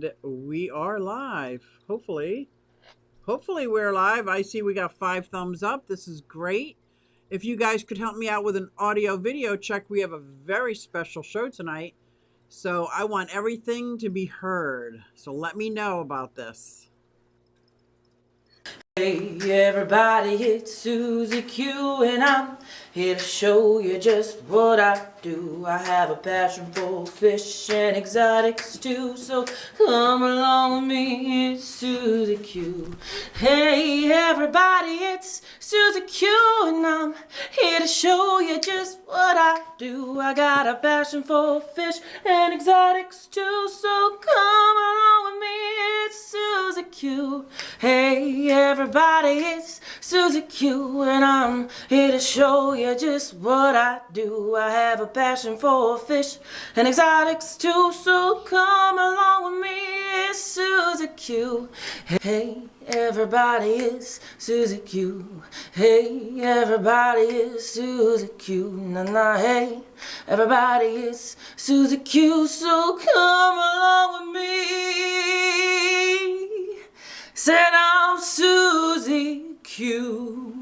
And we are live. Hopefully we're live. I see we got 5 thumbs up. This is great. If you guys could help me out with an audio video check, we have a very special show tonight. So I want everything to be heard. So let me know about this. Hey everybody, it's Susie Q and I'm here to show you just what I do. I have a passion for fish and exotics too, so come along with me, it's Susie Q. Hey everybody, it's Susie Q and I'm here to show you just what I do. I got a passion for fish and exotics too, so come along with me, it's Susie Q. Hey everybody, it's Susie Q and I'm here to show you just what I do. I have a passion for fish and exotics too, so come along with me, it's Susie Q. Hey everybody, it's Susie Q. Hey everybody, it's Susie Q. Na na, hey everybody, it's Susie Q, so come along with me. Said I'm Susie Q.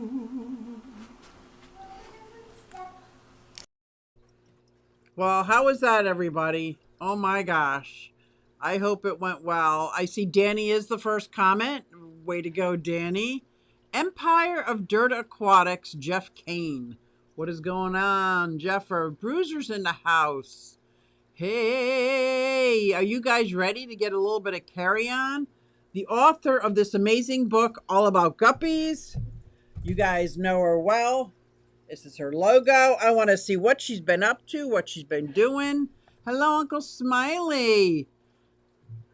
Well, how was that, everybody? Oh my gosh. I hope it went well. I see Danny is the first comment. Way to go, Danny. Empire of Dirt Aquatics, Jeff Kane. What is going on, Jeffer? Bruiser's in the house. Hey, are you guys ready to get a little bit of Kerri on? The author of this amazing book, all about guppies. You guys know her well. This is her logo. I want to see what she's been up to, what she's been doing. Hello, Uncle Smiley.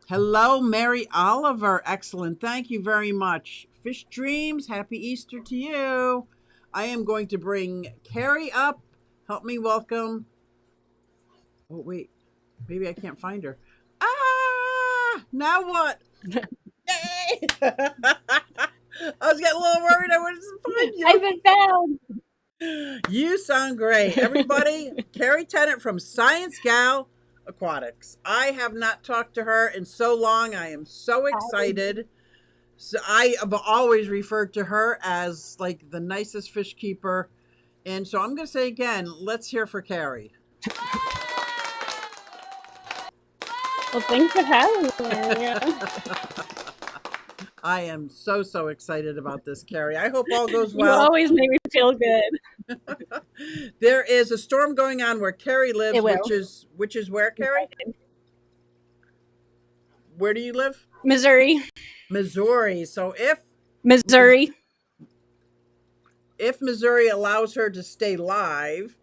Hello, Mary Oliver. Excellent. Thank you very much. Fish Dreams, happy Easter to you. I am going to bring Kerri up. Help me welcome. Oh, wait. Maybe I can't find her. Ah! Now what? Yay! I was getting a little worried I wouldn't find you. I've been found. You sound great. Everybody, Kerri Tennant from ScienceGal Aquatics. I have not talked to her in so long. I am so excited. So I have always referred to her as like the nicest fish keeper. And so I'm going to say again, let's hear for Kerri. Well, thanks for having me. I am so excited about this, Kerri. I hope all goes You well. always make me feel good. There is a storm going on where Kerri lives, which is where, Kerri? Where do you live? Missouri. Missouri. So if Missouri allows her to stay live,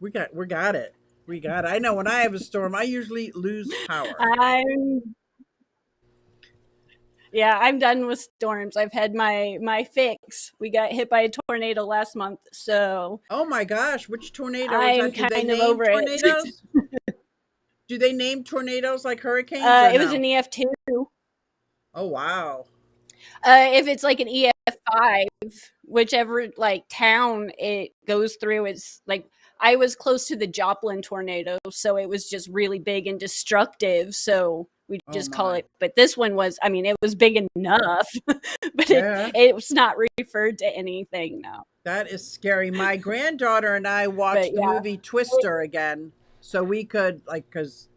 we got it. We got it. I know when I have a storm, I usually lose power. I'm done with storms. I've had my fix. We got hit by a tornado last month, so. Oh my gosh, which tornado I'm is that? kind of over tornadoes? Do they name tornadoes like hurricanes? It was an EF2. Oh wow. If it's like an EF5, whichever like town it goes through, it's like I was close to the Joplin tornado, so it was just really big and destructive. So we just call it. But this one was, I mean, it was big enough, but it was not referred to anything. No. That is scary. My granddaughter and I watched the movie Twister again, so we could because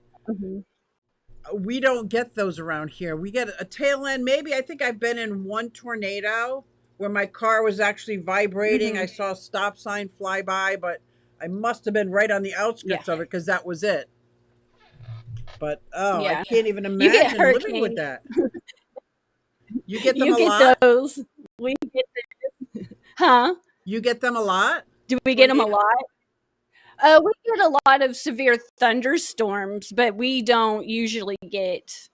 we don't get those around here. We get a tail end. Maybe I think I've been in one tornado where my car was actually vibrating. I saw a stop sign fly by, but I must have been right on the outskirts of it because that was it. But I can't even imagine living with that. You get them a lot? Those. We get them. Huh? You get them a lot? Do we get them a lot? We get a lot of severe thunderstorms, but we don't usually get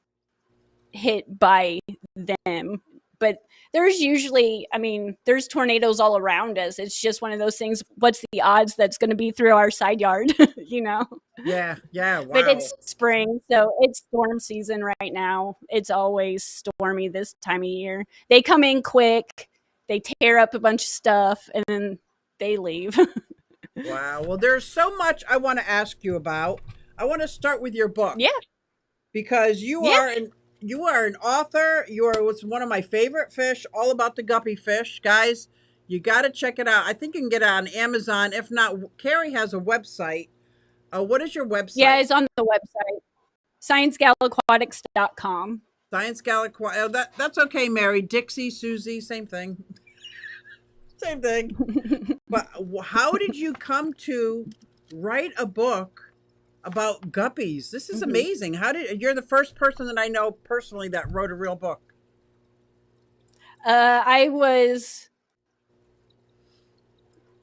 hit by them. But there's usually, I mean, there's tornadoes all around us. It's just one of those things. What's the odds that's going to be through our side yard, you know? Yeah, wow. But it's spring, so it's storm season right now. It's always stormy this time of year. They come in quick, they tear up a bunch of stuff, and then they leave. Wow. Well, there's so much I want to ask you about. I want to start with your book. Yeah. because Yeah. you are an author. You are what's one of my favorite fish, all about the guppy fish. Guys, you got to check it out. I think you can get it on Amazon. If not, Kerri has a website. What is your Yeah, website? it's on the website. ScienceGal Aquatics.com. ScienceGal Aquatics. Oh, that's okay, Mary. Dixie, Susie, same thing. Same thing. But how did you come to write a book about guppies? This is Mhm. amazing. You're the first person that I know personally that wrote a real book. I was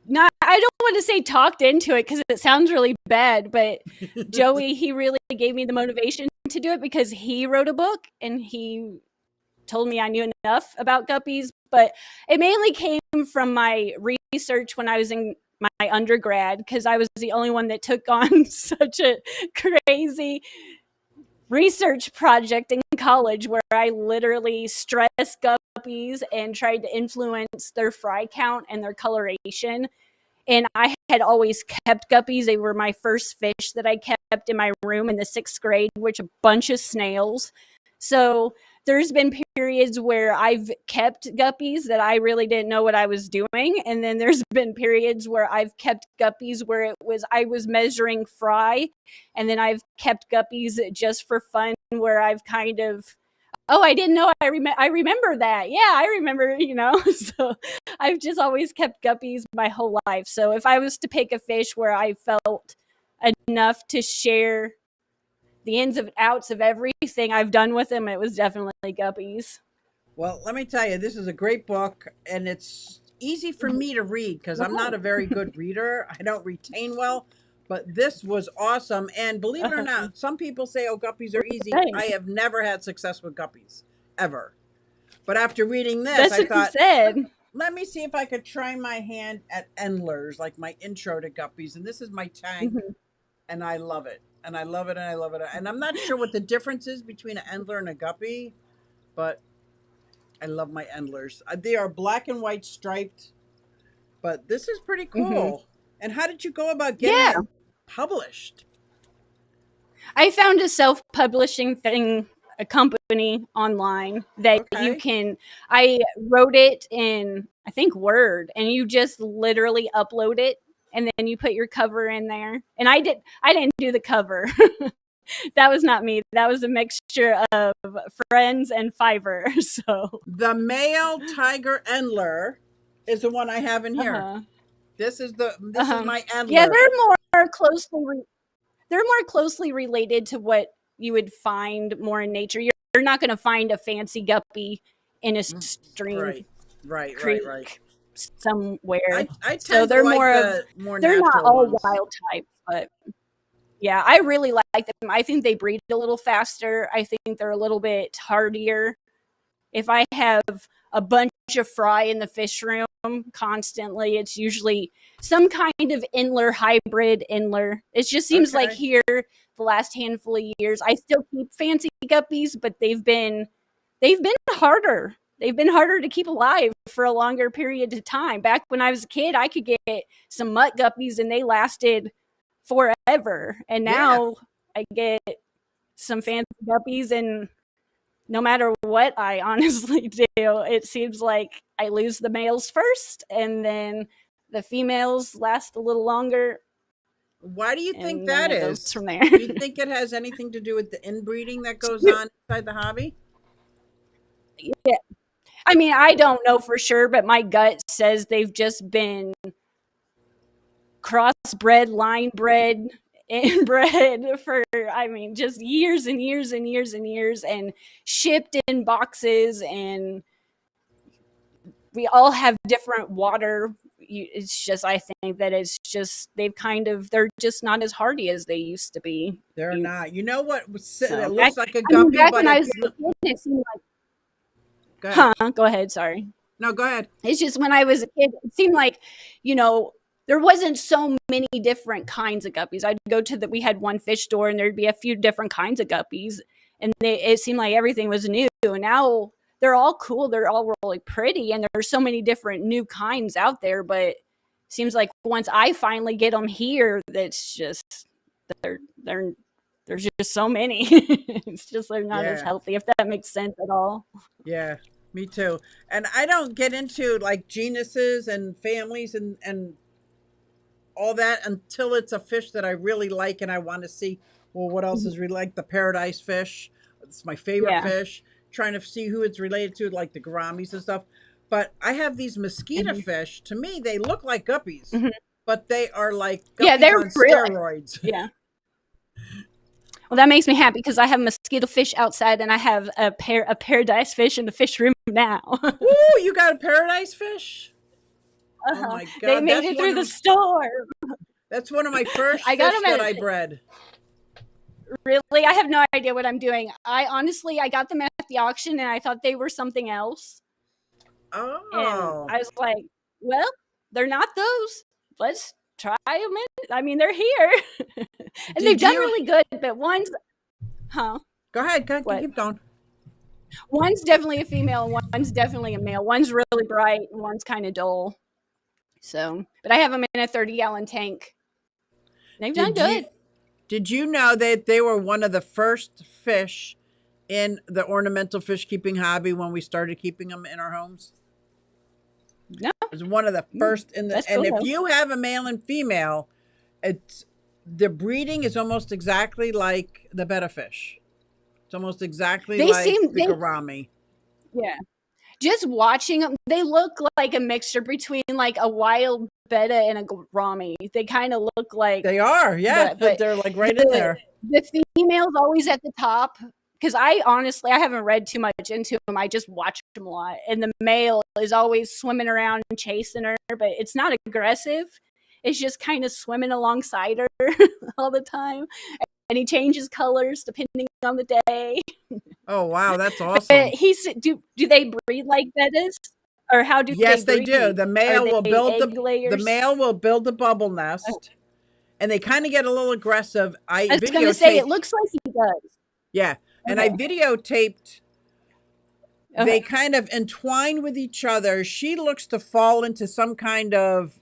not, I don't want to say talked into it because it sounds really bad, but Joey, he really gave me the motivation to do it because he wrote a book and he told me I knew enough about guppies. But it mainly came from my research when I was in my undergrad because I was the only one that took on such a crazy research project in college where I literally stressed guppies and tried to influence their fry count and their coloration. And I had always kept guppies. They were my first fish that I kept in my room in the 6th grade, which a bunch of snails. So there's been periods where I've kept guppies that I really didn't know what I was doing. And then there's been periods where I've kept guppies where I was measuring fry. And then I've kept guppies just for fun where I've kind of, oh, I didn't know. I remember that. Yeah, I remember, So I've just always kept guppies my whole life. So if I was to pick a fish where I felt enough to share the ins and outs of everything I've done with them, it was definitely guppies. Well, let me tell you, this is a great book, and it's easy for me to read because I'm not a very good reader. I don't retain well, but this was awesome. And believe it or not, some people say, oh, guppies are easy. I have never had success with guppies, ever. But after reading this, That's I what you thought, said. let me see if I could try my hand at endlers, like my intro to guppies. And this is my tank, and I love it. And I love it, and I love it. And I'm not sure what the difference is between an endler and a guppy, but I love my endlers. They are black and white striped, but this is pretty cool. And how did you go about getting Yeah. it published? I found a self-publishing thing, a company online that you Okay. can. I wrote it in, I think, Word, and you just literally upload it, and then you put your cover in there. And I didn't do the cover. That was not me. That was a mixture of friends and Fiverr. So, The male tiger endler is the one I have in here. uh-huh. This is Uh-huh. my Yeah, endler. they're more closely related to what you would find more in nature. You're not going to find a fancy guppy in a stream, Right. Right, right, right. creek, somewhere. I So tend to they're like more of, the more they're not natural all ones. wild types, but yeah, I really like them. I think they breed a little faster. I think they're a little bit hardier. If I have a bunch of fry in the fish room constantly, it's usually some kind of inler, hybrid inler. It just seems like Okay. here the last handful of years, I still keep fancy guppies, but they've been harder. They've been harder to keep alive for a longer period of time. Back when I was a kid, I could get some mutt guppies and they lasted forever. And Yeah. now I get some fancy guppies and no matter what I honestly do, it seems like I lose the males first and then the females last a little longer Why do you think and then that it goes is? from there. Do you think it has anything to do with the inbreeding that goes on inside the hobby? Yeah. I mean, I don't know for sure, but my gut says they've just been crossbred, line bred, inbred for, I mean, just years and years and years and years and shipped in boxes. And we all have different water. It's just, I think that it's just, they're just not as hardy as they used to be. They're not. You know what? So It looks like a I mean, guppy, back but when I it's was a kid, it seemed like, go ahead. go ahead, sorry. No, go ahead. It's just when I was a kid, it seemed like, there wasn't so many different kinds of guppies. I'd go to we had one fish store and there'd be a few different kinds of guppies. And it seemed like everything was new. And now they're all cool. They're all really pretty. And there's so many different new kinds out there. But it seems like once I finally get them here, that's just, they're there's just so many. It's just like not as Yeah. healthy, if that makes sense at all. Yeah. Me too. And I don't get into like genuses and families and all that until it's a fish that I really like and I want to see, well, what else is really like the paradise fish. It's my favorite Yeah. fish. Trying to see who it's related to, like the gouramis and stuff. But I have these mosquito fish. To me, they look like guppies, but they are like Yeah, guppies they're on really, steroids. yeah. Well, that makes me happy because I have mosquito fish outside and I have a paradise fish in the fish room now. Ooh, you got a paradise fish? Oh my They God. made it through the storm. That's one of my first I got fish them that at, I bred. really, I have no idea what I'm doing. I got them at the auction and I thought they were something else. And Oh. I was like, well, they're not those. Let's try them in. I mean, they're here. And they've Did done you really good, but one's, huh? go ahead, What? keep going. One's definitely a female and one's definitely a male. One's really bright and one's kind of dull. So, but I have them in a 30-gallon tank. They've done good. Did you know that they were one of the first fish in the ornamental fish keeping hobby when we started keeping them in our homes? No. It was one of the first in the, That's and cool, if though. you have a male and female, it's the breeding is almost exactly like the betta fish. It's almost exactly like the gourami. Yeah. Just watching them, they look like a mixture between like a wild betta and a gourami. They kind of look like They are, yeah, but they're like right in there. The female's always at the top because I haven't read too much into them. I just watch them a lot, and the male is always swimming around and chasing her, but it's not aggressive. It's just kind of swimming alongside her all the time, and he changes colors depending on the day. Oh wow, that's awesome. But do they breed like bettas, or how do yes, they they do. The male will build the male will build the bubble nest, and they kind of get a little aggressive. I was going to say it looks like he does. Yeah, and I videotaped. They kind of entwine with each other. She looks to fall into some kind of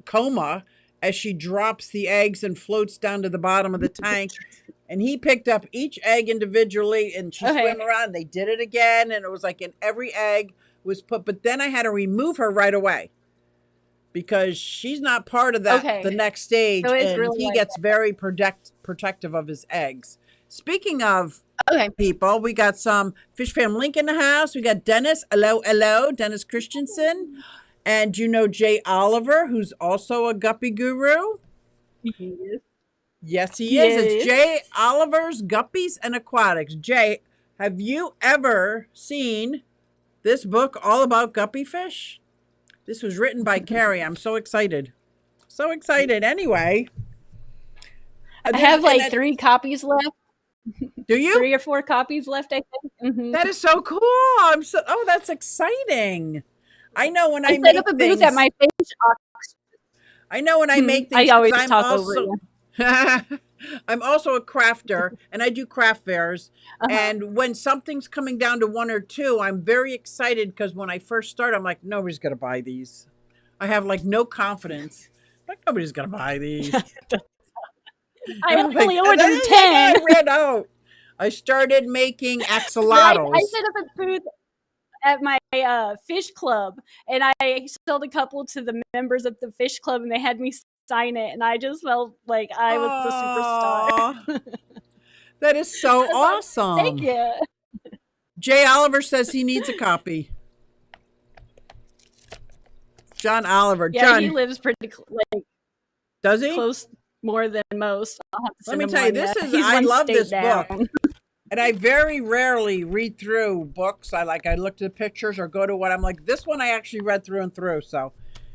coma as she drops the eggs and floats down to the bottom of the tank. And he picked up each egg individually and she swam around. They did it again. And it was like in every egg was put. But then I had to remove her right away because she's not part of that the next stage. So and really he gets very protective of his eggs. Speaking of people, we got some Fish Fam Link in the house. We got Dennis. Hello, Dennis Christensen. And you know Jay Oliver, who's also a guppy guru. Yes, he is. It's Jay Oliver's Guppies and Aquatics. Jay, have you ever seen this book all about guppy fish? This was written by Kerri. I'm so excited. So excited. Anyway. I have like 3 copies left. Do you? 3 or 4 copies left, I think. That is so cool. That's exciting. I know when I set make up a things, booth at my fish auction. I know when I make things. I always talk over you. I'm also a crafter and I do craft fairs. And when something's coming down to 1 or 2, I'm very excited because when I first start, I'm like, nobody's going to buy these. I have like no confidence. Like nobody's going to buy these. I only ordered 10. I ran out. I started making axolotls. I set up a booth at my fish club and I sold a couple to the members of the fish club and they had me sign it and I just felt like I was a superstar. That is so awesome. Thank you. Jay Oliver says he needs a copy. John Oliver. Yeah, John, he lives pretty does he? Close more than most. Let me tell you, I love this book. And I very rarely read through books. I look at the pictures or go to what I'm like, this one I actually read through and through. So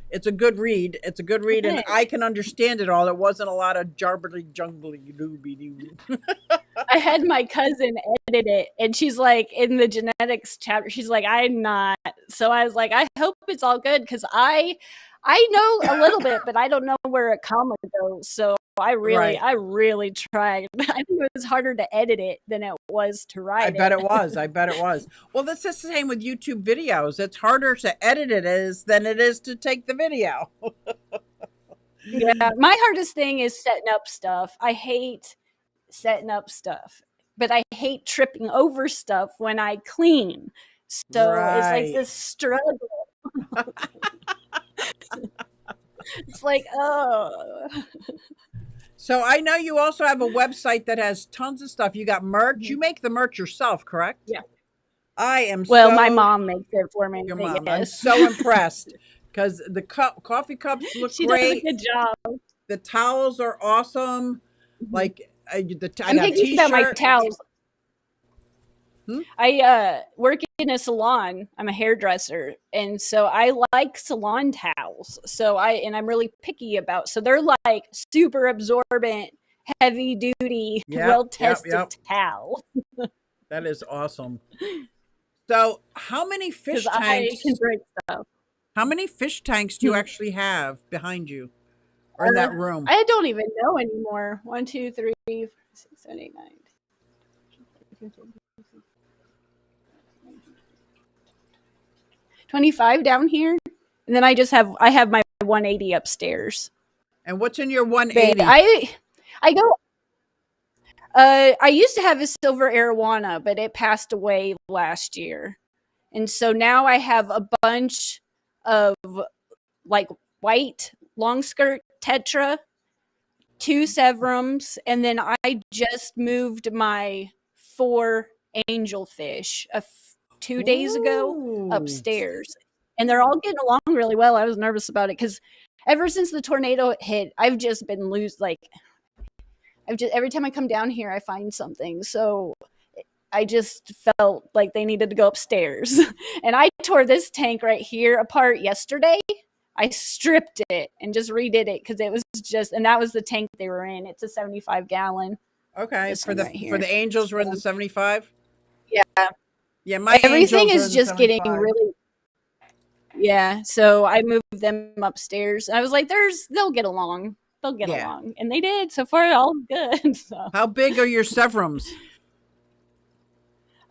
it's a good read. It's a good read. And I can understand it all. It wasn't a lot of jarbly jumbly dooby. I had my cousin edit it and she's like in the genetics chapter, she's like, I'm not. So I was like, I hope it's all good because I know a little bit, but I don't know where a comma goes. So I really tried. I think it was harder to edit it than it was to write it. I bet it was. Well, that's the same with YouTube videos. It's harder to edit it than it is to take the video. Yeah, my hardest thing is setting up stuff. I hate setting up stuff, but I hate tripping over stuff when I clean. So it's like Right. this struggle. It's like, oh. So I know you also have a website that has tons of stuff. You got merch. You make the merch yourself, correct? Yeah. I am Well, my so mom makes it for me. your But mom. I'm yes. so impressed because the coffee cups look She does a great. good job. The towels are awesome. Like I I'm got picky about my t-shirt. towels. Hmm? I work in a salon. I'm a hairdresser, and so I like salon towels. So I'm really picky about. So they're like super absorbent, heavy duty, Yep, well yep, tested yep. towel. That is awesome. So, how many Because fish I can tanks? break stuff. How many fish tanks do you actually have behind you or in Uh, that room? I don't even know anymore. 1, 2, 3, 4, 6, 7, 8, 9. 25 down here, and then I have my 180 upstairs. And what's in your But 180? I go. I used to have a silver arowana, but it passed away last year, and so now I have a bunch of like white long skirt tetra, 2 severums, and then I just moved my 4 angelfish 2 days ago Ooh. upstairs, and they're all getting along really well. I was nervous about it because ever since the tornado hit, I've just been I've just every time I come down here, I find something. So I just felt like they needed to go upstairs, and I tore this tank right here apart yesterday. I stripped it and just redid it because it was just, and that was the tank they were in. It's a 75-gallon. Okay, This for one the right for here. the angels we're in the 75? Yeah, Yeah, my everything angels are is in the just getting 75. really. Yeah, so I moved them upstairs. I was like, they'll get along. They'll get Yeah. along, and they did. So far, all good. So, How big are your severums?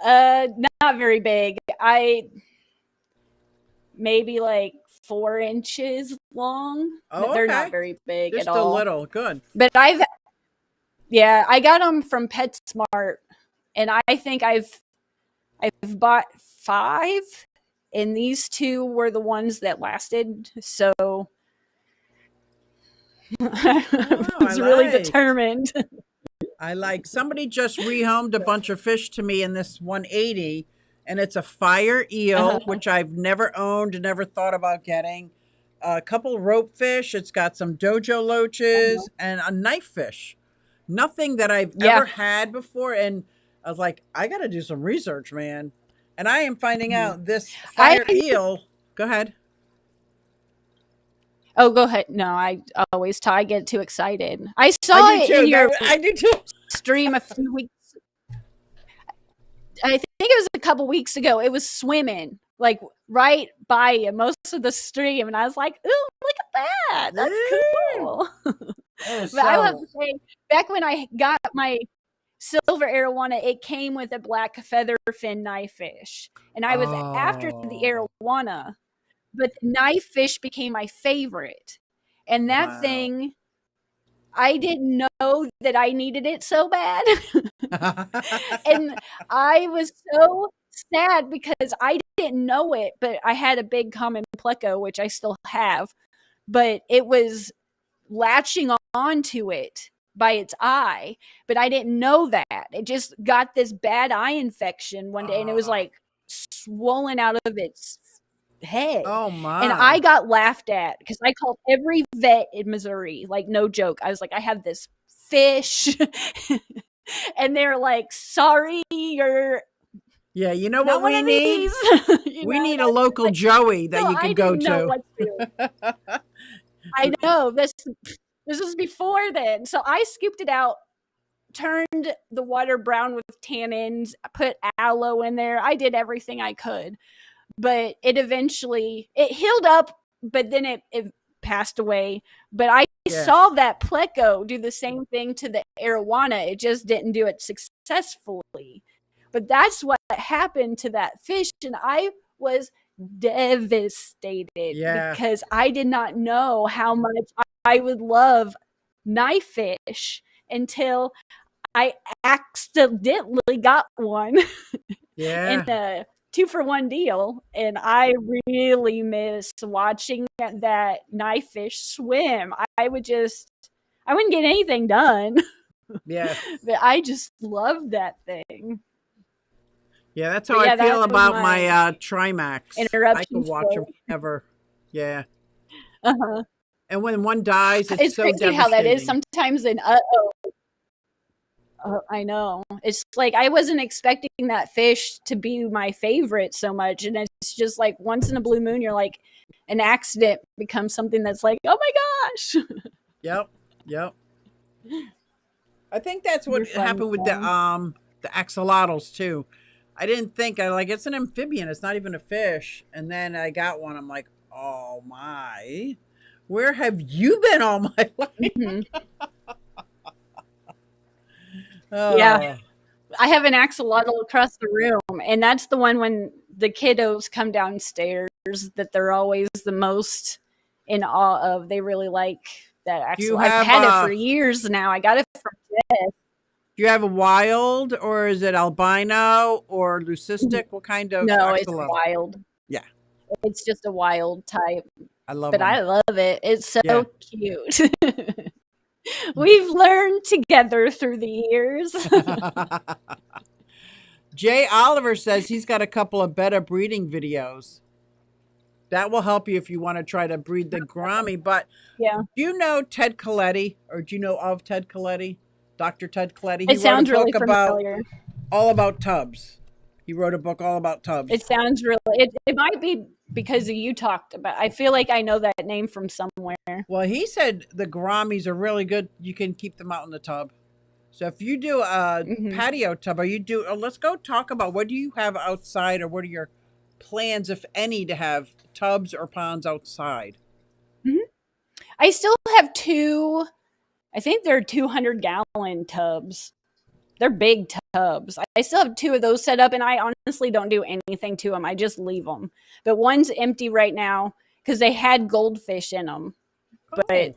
not very big. I maybe like 4 inches long. Oh, They're not okay. very big at Just a all. little. Good. But I got them from PetSmart, and I think I've bought 5, and these 2 were the ones that lasted. So I Oh, was really determined. I like somebody just rehomed a bunch of fish to me in this 180, and it's a fire eel, Uh-huh. which I've never owned, never thought about getting. A couple rope fish. It's got some dojo loaches and a knife fish. Nothing that I've Yeah. ever had before, and I was like, I got to do some research, man. And I am finding out this I fire eel. Go ahead. Oh, go ahead. No, I always I get too excited. I saw I do it too. in your I do too. stream a few weeks. I think it was a couple weeks ago. It was swimming like right by you most of the stream, and I was like, "Ooh, look at that! That's cool." But I will have to say, back when I got my silver arowana, it came with a black featherfin knife fish, and I was after the arowana, but the knife fish became my favorite, and that Wow. thing. I didn't know that I needed it so bad. And I was so sad because I didn't know it, but I had a big common pleco, which I still have, but it was latching on to it by its eye, but I didn't know that. It just got this bad eye infection one day, and it was like swollen out of its head. Oh And I my. got laughed at because I called every vet in Missouri, like no joke. I was like, I have this fish. And they're like, sorry, you're Yeah, you know not what one we of need? these. We need a local like, Joey that so you I could go didn't know to. what to do. I know this was before then. So I scooped it out, turned the water brown with tannins, put aloe in there. I did everything I could. But it eventually it healed up, but then it passed away. But I saw that pleco do the same thing to the arowana. It just didn't do it successfully. But that's what happened to that fish, and I was devastated because I did not know how much I would love knife fish until I accidentally got one in Yeah. a 2-for-1 deal, and I really miss watching that knife fish swim. I wouldn't get anything done, Yeah. but I just love that thing. Yeah, that's how But I yeah, feel that was about my my Trimax. I interruption could watch them story. forever. Yeah. Uh-huh. And when one dies, it's It's so crazy how that is devastating. sometimes. I know. It's like I wasn't expecting that fish to be my favorite so much. And it's just like once in a blue moon, you're like, an accident becomes something that's like, oh my gosh. Yep. Yep. I think that's They're what fun happened with though. the axolotls too. I didn't think I like it's an amphibian, it's not even a fish. And then I got one, I'm like, oh my. Where have you been all my life? Hmm. Yeah. Oh. I have an axolotl across the room, and that's the one when the kiddos come downstairs that they're always the most in awe of. They really like that Do you axolotl. I've have had it for years now. I got it from Jess. do you have a wild or is it albino or leucistic? What kind of No, it's axolotl? wild. Yeah, It's just a wild type, I love but them. I love it. It's Yeah. so cute. We've learned together through the years. Jay Oliver says he's got a couple of better breeding videos. That will help you if you want to try to breed the Grammy. But Yeah. do you know Ted Coletti or do you know of Ted Coletti? Dr. Ted Coletti. He It wrote a sounds really book about familiar. all about tubs. He wrote a book all about tubs. It sounds really. It might be because you talked about. I feel like I know that name from somewhere. Well, he said the Grammies are really good. You can keep them out in the tub. So if you do a Hmm. patio tub, or you do, let's go talk about what do you have outside, or what are your plans, if any, to have tubs or ponds outside? Hmm. I still have two. I think they're 200-gallon tubs. They're big tubs. I still have two of those set up, and I honestly don't do anything to them. I just leave them. But one's empty right now because they had goldfish in them, but Oh,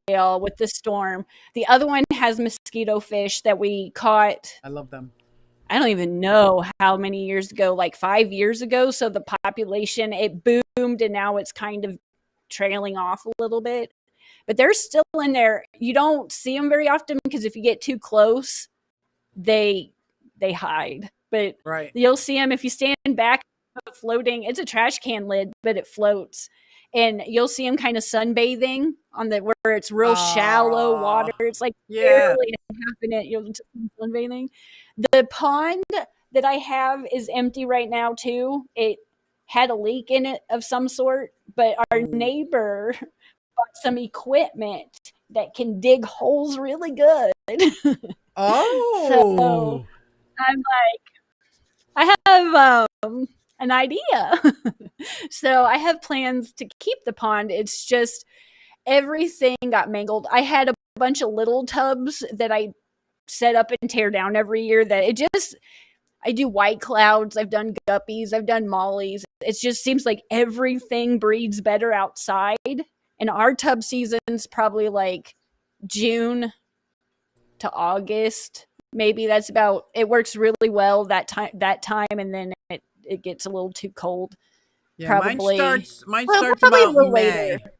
they all with the storm. The other one has mosquito fish that we caught. I love them. I don't even know how many years ago, like 5 years ago. So the population, it boomed, and now it's kind of trailing off a little bit. But they're still in there. You don't see them very often because if you get too close, they hide. But Right. you'll see them if you stand back floating. It's a trash can lid, but it floats. And you'll see them kind of sunbathing on the where it's real shallow water. It's like Yeah. barely half in it. You'll just sunbathing. The pond that I have is empty right now too. It had a leak in it of some sort, but our Ooh. neighbor bought some equipment that can dig holes really good. So Oh. I'm I have an idea. So I have plans to keep the pond. It's just everything got mangled. I had a bunch of little tubs that I set up and tear down every year that it just I do white clouds, I've done guppies, I've done mollies. It just seems like everything breeds better outside. And our tub season's probably like June to August. Maybe that's about it works really well that time and then it gets a little too cold. Yeah, Probably mine well, starts probably a about little later. May. Mine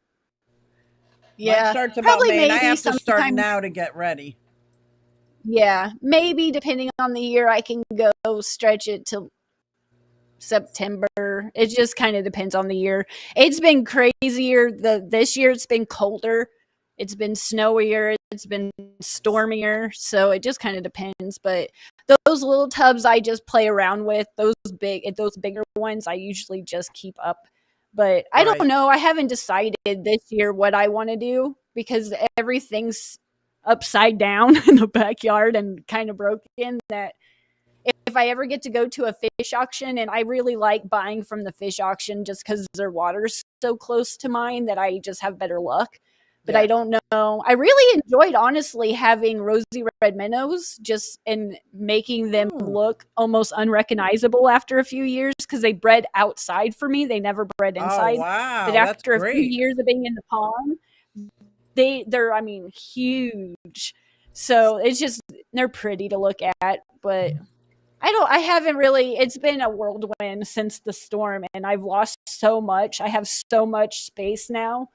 Yeah. starts about Probably May and I maybe have to start sometime. now to get ready. Yeah. Maybe depending on the year I can go stretch it to September. It just kind of depends on the year. It's been crazier. This year it's been colder. It's been snowier. It's been stormier. So it just kind of depends. But those little tubs I just play around with. Those bigger ones I usually just keep up. But I don't Right. know. I haven't decided this year what I want to do because everything's upside down in the backyard and kind of broken that if I ever get to go to a fish auction, and I really like buying from the fish auction just because their water's so close to mine that I just have better luck. But I Yeah. don't know. I really enjoyed honestly having rosy red minnows just and making them Oh. look almost unrecognizable after a few years because they bred outside for me. They never bred Oh, inside. But wow. That's after a few great. years of being in the pond, they're I mean huge. So it's just they're pretty to look at, but I haven't really, it's been a whirlwind since the storm, and I've lost so much. I have so much space now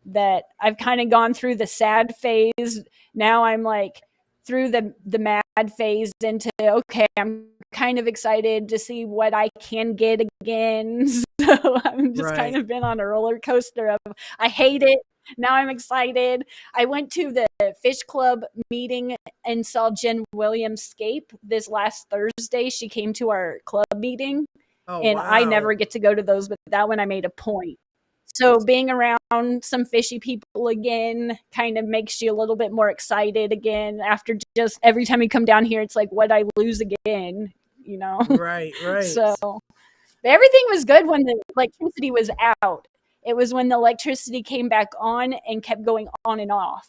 that I've kind of gone through the sad phase. Now I'm like through the mad phase into, okay, I'm kind of excited to see what I can get again. So I'm just kind of been on a roller coaster of, I hate it. Now I'm excited. I went to the fish club meeting and saw Jen Williams scape this last Thursday. She came to our club meeting. Oh, and wow. I never get to go to those, but that one I made a point. So being around some fishy people again kind of makes you a little bit more excited again after just every time you come down here, it's like, what I lose again, you know? Right. So but everything was good when the electricity was out. It was when the electricity came back on and kept going on and off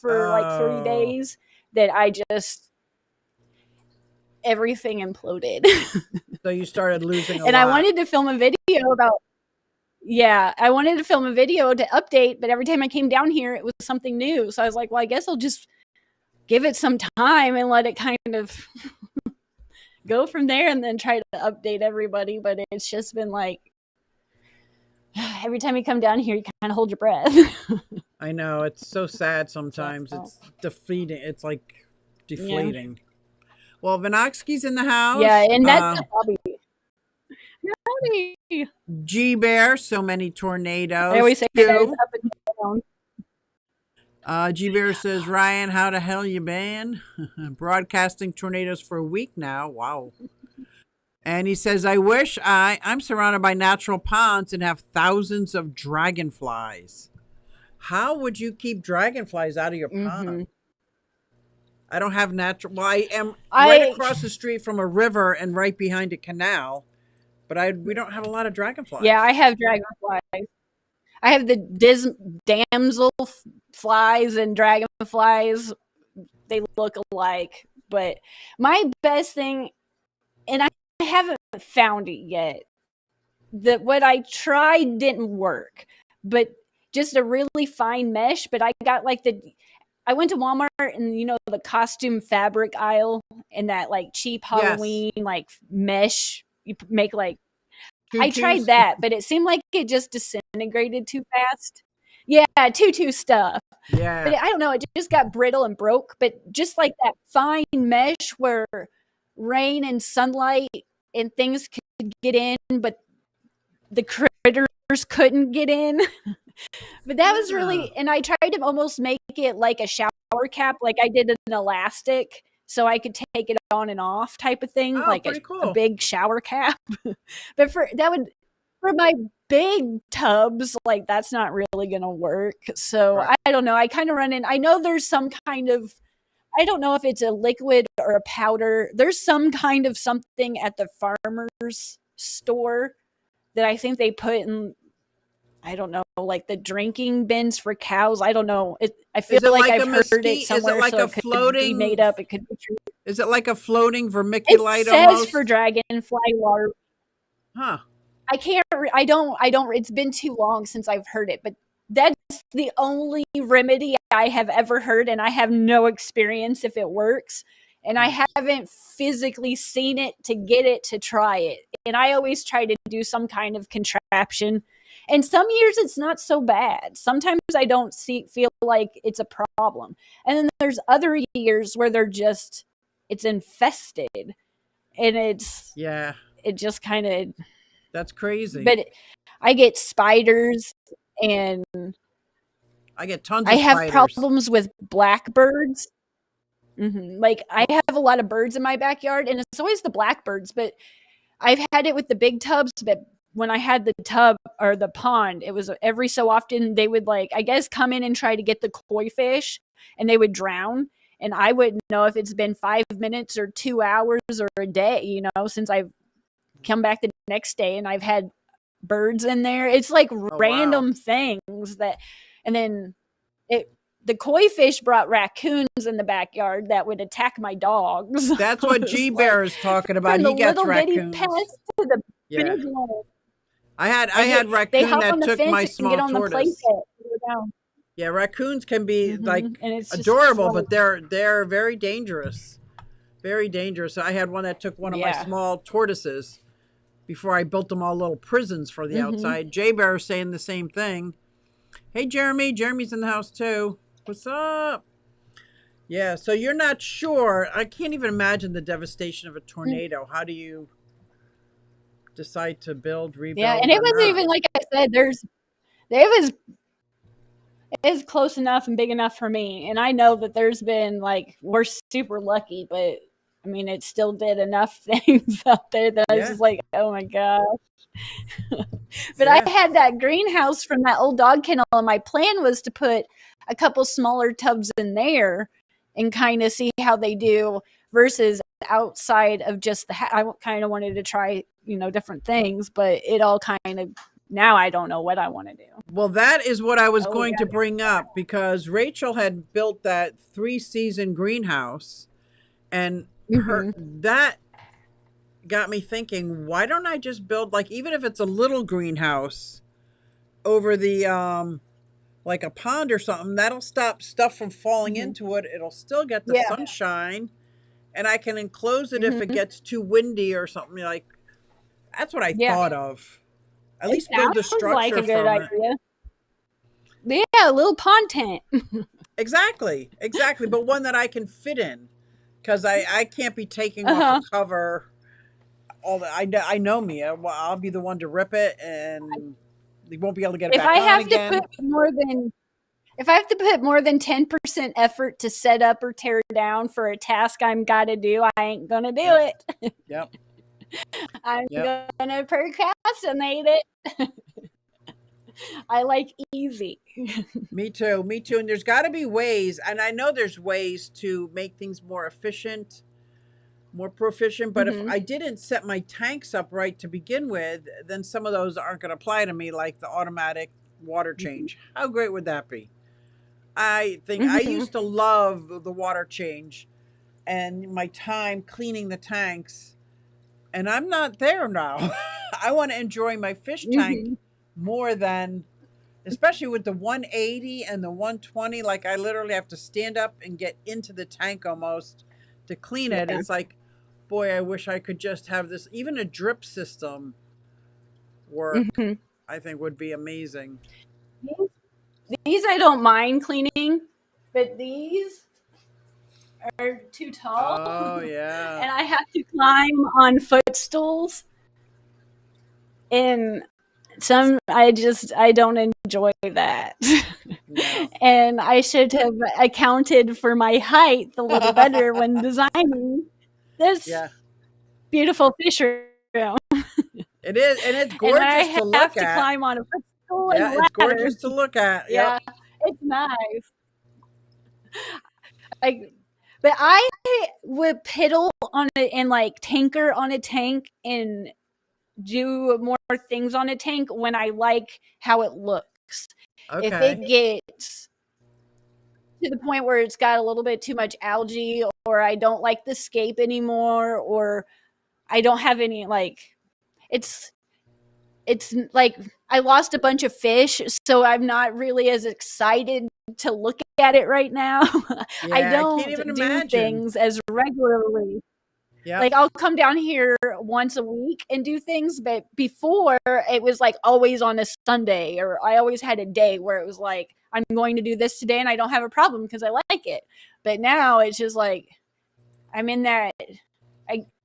for like 3 days that I just, everything imploded. So you started losing a and lot. I wanted to film a video about, I wanted to film a video to update, but every time I came down here, it was something new. So I was like, well, I guess I'll just give it some time and let it kind of go from there and then try to update everybody. But it's just been like, every time you come down here, you kind of hold your breath. I know. It's so sad sometimes. It's defeating. It's like deflating. Yeah. Well, Vinoxky's in the house. Yeah, and that's Bobby. G Bear, so many tornadoes. I always say that it's up and down. G Bear says, Ryan, how the hell you been? Broadcasting tornadoes for a week now. Wow. And he says, I wish I'm surrounded by natural ponds and have thousands of dragonflies. How would you keep dragonflies out of your pond? I don't have natural. Well, I am right across the street from a river and right behind a canal. But we don't have a lot of dragonflies. Yeah, I have dragonflies. I have the damsel flies and dragonflies. They look alike. But my best thing, and I haven't found it yet, that what I tried didn't work. But just a really fine mesh. But I got like I went to Walmart and, you know, the costume fabric aisle and that like cheap Halloween like mesh. You make like, I tried that, but it seemed like it just disintegrated too fast. Yeah, tutu stuff. Yeah. But I don't know, it just got brittle and broke. But just like that fine mesh where rain and sunlight and things could get in, but the critters couldn't get in. But that was really, and I tried to almost make it like a shower cap, like I did an elastic. So I could take it on and off type of thing, like a big shower cap. But for my big tubs, like that's not really going to work. So I don't know. I kind of run in. I know there's some kind of, I don't know if it's a liquid or a powder. There's some kind of something at the farmer's store that I think they put in, I don't know, like the drinking bins for cows. I don't know. I feel like I've heard it somewhere. Is it like so a floating? Be made up. It could be true. Is it like a floating vermiculite? It says almost? For dragonfly larvae. Huh. I can't. I don't. It's been too long since I've heard it, but that's the only remedy I have ever heard, and I have no experience if it works. And I haven't physically seen it to get it to try it. And I always try to do some kind of contraption. And some years it's not so bad. Sometimes I don't feel like it's a problem. And then there's other years where it's infested. And it just kind of. That's crazy. But I get spiders and I get tons of spiders. I have problems with blackbirds. Like I have a lot of birds in my backyard and it's always the blackbirds, but I've had it with the big tubs, but when I had the tub or the pond, it was every so often they would I guess come in and try to get the koi fish and they would drown. And I wouldn't know if it's been 5 minutes or 2 hours or a day, since I've come back the next day and I've had birds in there. It's like random things and then the koi fish brought raccoons in the backyard that would attack my dogs. That's what G Bear is talking about. He gets raccoons. To big one. I had raccoon that took my small tortoise. Yeah, raccoons can be like And it's just adorable, like, but they're very dangerous. Very dangerous. I had one that took one of my yeah. small tortoises before I built them all little prisons for the Mm-hmm. outside. Jay Bear saying the same thing. Hey, Jeremy. Jeremy's in the house too. What's up? Yeah, so you're not sure. I can't even imagine the devastation of a tornado. How do you decide to build, Yeah, rebuild, and it or wasn't not? even like I said. It was it's close enough and big enough for me. And I know that there's been like we're super lucky, but I mean it still did enough things out there that I was Yeah, just like, oh my god. But I yeah. had that greenhouse from that old dog kennel, and my plan was to put a couple smaller tubs in there and kind of see how they do versus outside of just I kind of wanted to try different things, but it all kind of now I don't know what I want to do. Well, that is what I was Oh going yeah. to bring up because Rachel had built that 3-season greenhouse, and her Mm-hmm. that got me thinking, why don't I just build, like, even if it's a little greenhouse over the like a pond or something, that'll stop stuff from falling Mm-hmm. into it. It'll still get the Yeah. sunshine, and I can enclose it if it Mm-hmm. gets too windy or something. Like, that's what I Yeah. thought of. At It least build the sounds like structure a good from it. idea. Yeah, a little pond tent. Exactly, exactly. But one that I can fit in, because I can't be taking off the Uh-huh. cover. All the I know me. I'll be the one to rip it, and you won't be able to get it If back I on have to again. put more than if I have to put more than 10% effort to set up or tear down for a task I'm got to do, I ain't going to do Yep, it. yep, I'm yep. going to procrastinate it. I like easy. Me too. Me too. And there's got to be ways, and I know there's ways to make things more efficient, more proficient. But if Mm-hmm. I didn't set my tanks up right to begin with, then some of those aren't going to apply to me, like the automatic water change. How great would that be? I think I Mm-hmm. used to love the water change and my time cleaning the tanks, and I'm not there now. I want to enjoy my fish tank Mm-hmm. more than, especially with the 180 and the 120. Like, I literally have to stand up and get into the tank almost to clean it. Yeah. It's like, boy, I wish I could just have this. Even a drip system work, Mm-hmm. I think would be amazing. These I don't mind cleaning, but these are too tall, Oh yeah. and I have to climb on footstools. And I don't enjoy that. No. And I should have accounted for my height a little better when designing this Yeah. beautiful fish room. It is, and it's And I gorgeous to have look to at. climb on a footstool Yeah, and it's ladder. gorgeous to look at. Yep. Yeah, it's nice. Like, but I would piddle on it and like tinker on a tank and do more things on a tank when I like how it looks. If Okay. it gets to the point where it's got a little bit too much algae, or I don't like the scape anymore, or I don't have any like it's like I lost a bunch of fish, so I'm not really as excited to look at it right now. I Yeah, I can't don't even do imagine. things as regularly. Yep. Like I'll come down here once a week and do things, but before it was like always on a Sunday, or I always had a day where it was like I'm going to do this today and I don't have a problem because I like it. But now it's just like I'm in that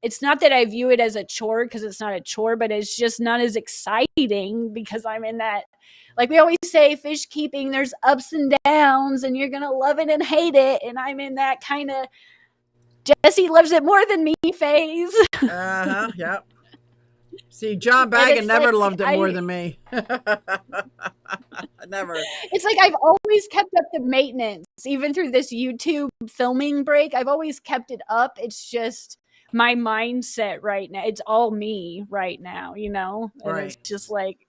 it's not that I view it as a chore because it's not a chore, but it's just not as exciting because I'm in that, like we always say, fish keeping, there's ups and downs and you're going to love it and hate it. And I'm in that kind of Jesse loves it more than me phase. Uh-huh. Yep. See, John And Baggin it's never like, loved it more than me. Never. it's like I've always kept up the maintenance, even through this YouTube filming break. I've always kept it up. It's just my mindset right now. It's all me right now, And it's Right. just like,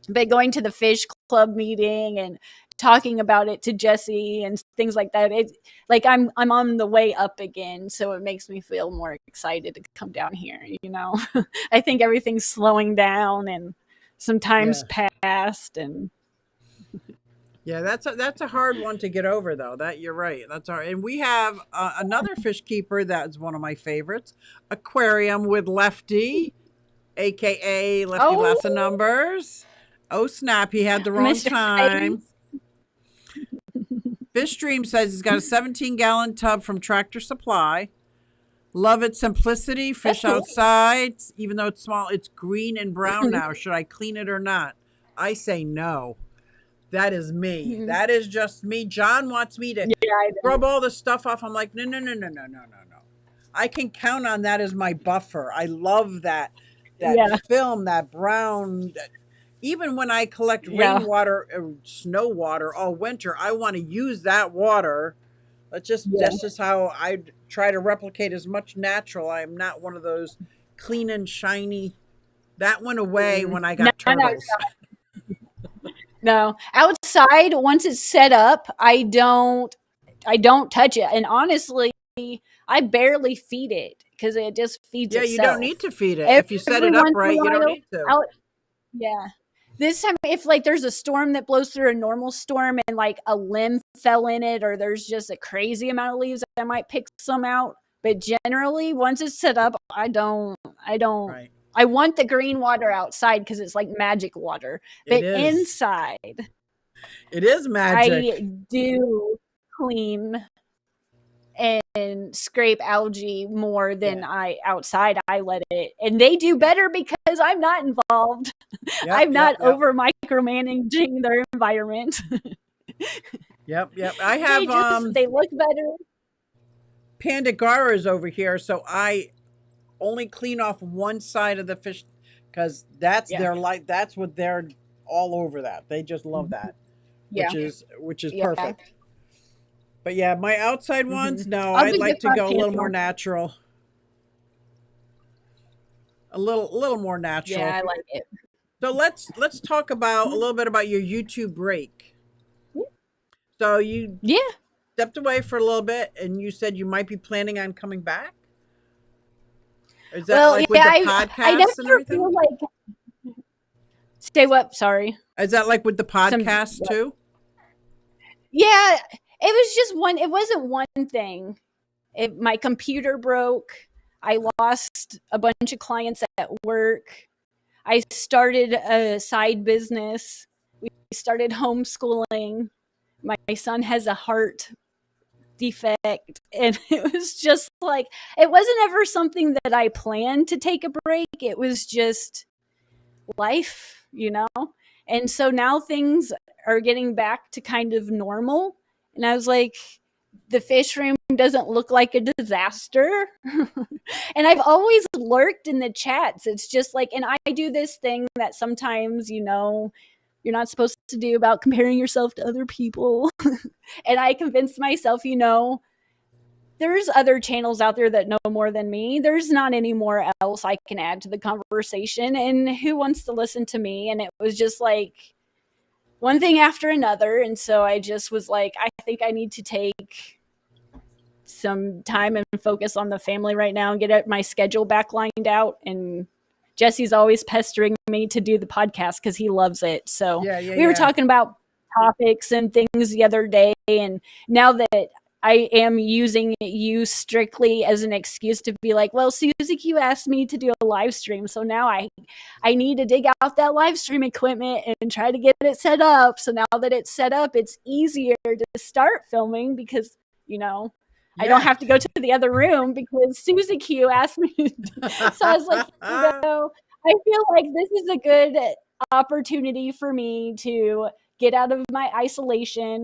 but going to the fish club meeting and talking about it to Jesse and things like that, it like I'm on the way up again, so it makes me feel more excited to come down here. I think everything's slowing down and some time's Yeah. passed and Yeah, that's a hard one to get over, though. That you're right. That's hard. And we have another fish keeper that's one of my favorites, aquarium with Lefty, aka Lefty Oh, Lots of Numbers. Oh snap! He had the wrong Mr. time. Face. Fish Stream says he's got a 17-gallon tub from Tractor Supply. Love its simplicity. That's Fish cool. outside, even though it's small. It's green and brown now. Should I clean it or not? I say no. That is me. Mhm. That is just me. John wants me to Yeah, I know. rub all the stuff off. I'm like, no, no, no, no, no, no, no, no. I can count on that as my buffer. I love that Yeah. film, that brown. Even when I collect Yeah. rainwater, snow water all winter, I want to use that water. Yeah. That's just how I try to replicate as much natural. I'm not one of those clean and shiny. That went away when I got No, turtles. no. Outside, once it's set up, I don't touch it. And honestly, I barely feed it because it just feeds Yeah, itself. you don't need to feed it. If you set Every it up once in a right, you don't while, need to. Yeah. This time, if like there's a storm that blows through a normal storm and like a limb fell in it, or there's just a crazy amount of leaves, I might pick some out. But generally, once it's set up, I don't. Right. I want the green water outside because it's like magic water. But It is. inside, It is magic. I do clean and scrape algae more than Yeah. I outside. I let it, and they do better because I'm not involved. Yep, I'm not yep. over micromanaging their environment. Yep. I have they look better. Pandagaras over here, so I only clean off one side of the fish because that's Yeah. their light. That's what they're all over that. They just love that, Yeah. which is Yeah. perfect. But yeah, my outside ones, no, I'll I'd be like good to for go a little Panda. more natural. A little more natural. Yeah, I like it. So let's talk about a little bit about your YouTube break. So you Yeah. stepped away for a little bit, and you said you might be planning on coming back. Is that Well, like yeah, with the I podcasts and never everything? feel like. Say what? Sorry. Is that like with the podcast too? Yeah, it was just one. It wasn't one thing. My computer broke. I lost a bunch of clients at work. I started a side business. We started homeschooling. My son has a heart defect. And it was just like, it wasn't ever something that I planned to take a break. It was just life, you know? And so now things are getting back to kind of normal. And I was like, the fish room doesn't look like a disaster. And I've always lurked in the chats. It's just like, and I do this thing that sometimes, you know, you're not supposed to do about comparing yourself to other people. And I convinced myself, you know, there's other channels out there that know more than me. There's not any more else I can add to the conversation. And who wants to listen to me? And it was just like one thing after another. And so I just was like, I think I need to take some time and focus on the family right now and get my schedule back lined out. And Jesse's always pestering me to do the podcast because he loves it. So we were talking about topics and things the other day. And now that I am using you strictly as an excuse to be like, well, Susie Q asked me to do a live stream. So now I need to dig out that live stream equipment and try to get it set up. So now that it's set up, it's easier to start filming because, you know, I don't have to go to the other room because Susie Q asked me. So I was like, you know, I feel like this is a good opportunity for me to get out of my isolation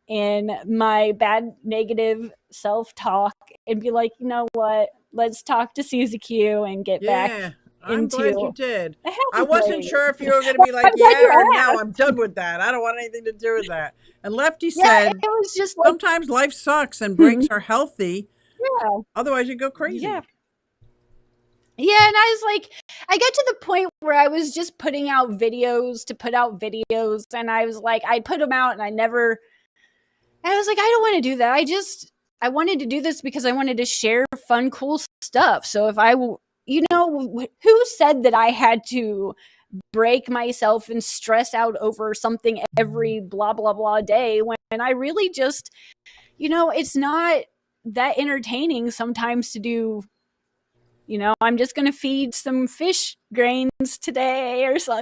and my bad negative self-talk and be like, you know what? Let's talk to Susie Q and get back I'm glad you did. I happy wasn't place. sure if you were going to be like, I'm glad you yeah, or no, asked. I'm done with that. I don't want anything to do with that. And Lefty Yeah, said, it was just like, sometimes life sucks and breaks are healthy. yeah. Otherwise, you go crazy. Yeah. Yeah, and I was like, I got to the point where I was just putting out videos to put out videos, and I was like, I'd put them out, and I was like, I don't want to do that. I wanted to do this because I wanted to share fun, cool stuff. So if you know, who said that I had to break myself and stress out over something every blah blah blah day when I really just, it's not that entertaining sometimes to do. I'm just going to feed some fish grains today or so,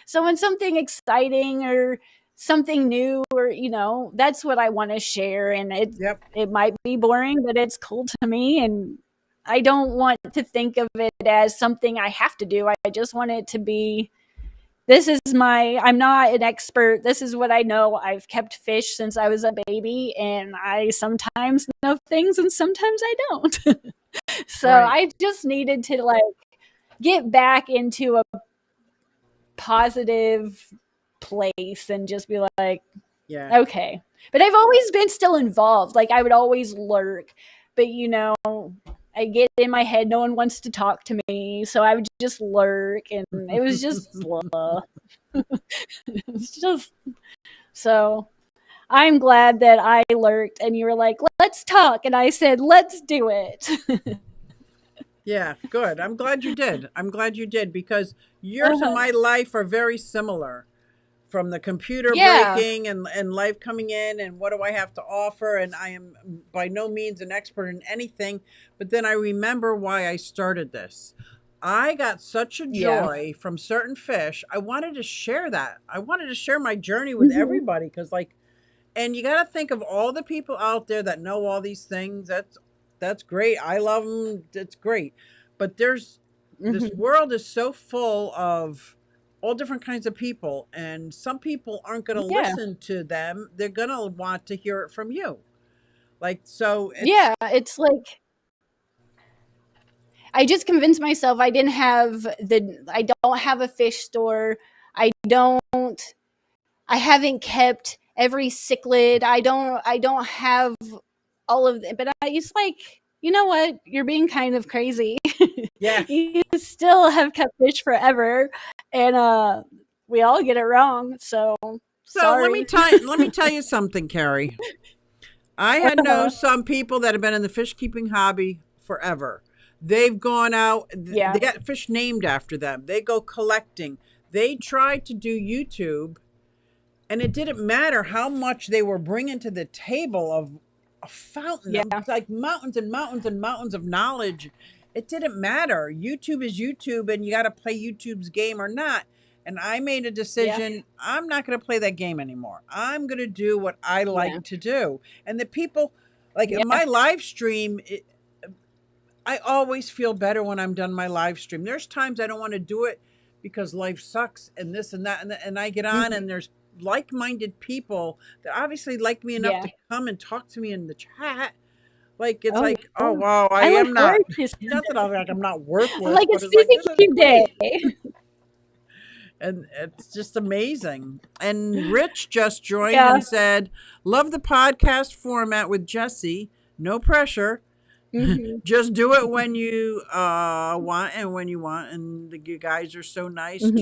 so when something exciting or something new, or that's what I want to share, and it Yep. it might be boring, but it's cool to me, and I don't want to think of it as something I have to do. I just want it to be, I'm not an expert. This is what I know. I've kept fish since I was a baby, and I sometimes know things and sometimes I don't. So Right. I just needed to get back into a positive place and just be like, Yeah. okay. But I've always been still involved. Like I would always lurk, but I get in my head, no one wants to talk to me, so I would just lurk, and it was just blah. It was just so. I'm glad that I lurked and you were like, let's talk. And I said, let's do it. Yeah, good. I'm glad you did. I'm glad you did because yours and Uh-huh. my life are very similar. From the computer Yeah. breaking and life coming in and what do I have to offer, and I am by no means an expert in anything, but then I remember why I started this. I got such a Yeah. joy from certain fish. I wanted to share that. I wanted to share my journey with Mm-hmm. everybody because like, and you got to think of all the people out there that know all these things. That's great. I love them. It's great. But there's this Mm-hmm. world is so full of all different kinds of people, and some people aren't going to Yeah. listen to them. They're going to want to hear it from you. Like so it's Yeah. It's like, I just convinced myself I don't have a fish store. I I haven't kept every cichlid. I don't have all of it, but it's like, you know what? You're being kind of crazy. yeah. You still have kept fish forever, and we all get it wrong. So So sorry. let me tell you something, Carrie. I had know some people that have been in the fish keeping hobby forever. They've gone out, they Yeah. got fish named after them. They go collecting. They tried to do YouTube, and it didn't matter how much they were bringing to the table of a fountain of Yeah. like mountains and mountains and mountains of knowledge. It didn't matter. YouTube is YouTube, and you got to play YouTube's game or not. And I made a Yeah. decision. I'm not going to play that game anymore. I'm going to do what I Yeah. like to do. And the people, like in Yeah. my live stream, I always feel better when I'm done my live stream. There's times I don't want to do it because life sucks and this and that, and I get on Mhm. and there's like-minded people that obviously like me enough Yeah. to come and talk to me in the chat. Like it's Oh like, oh yeah. wow, I I look am not. forward to seeing Not that I'm like I'm not I'm worthless, like, but it's it's like this is Suzy Day. great, and it's just amazing. And Rich just joined Yeah. and said, "Love the podcast format with Jesse. No pressure. Hmm. Just do it when you want and when you want, and you guys are so nice. Hmm.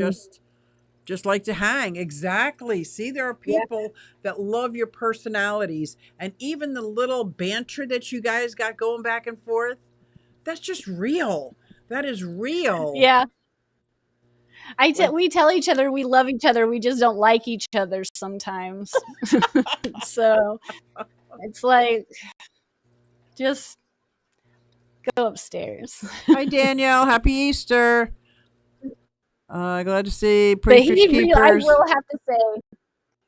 Just like to hang. Exactly. See, there are Yeah. people that love your personalities, and even the little banter that you guys got going back and forth, that's just real. That is real. Yeah. Like, We tell each other we love each other. We just don't like each other sometimes. So it's like, just go upstairs. hi Danielle, happy Easter. Glad to see But pretty fish I keepers. will have to say,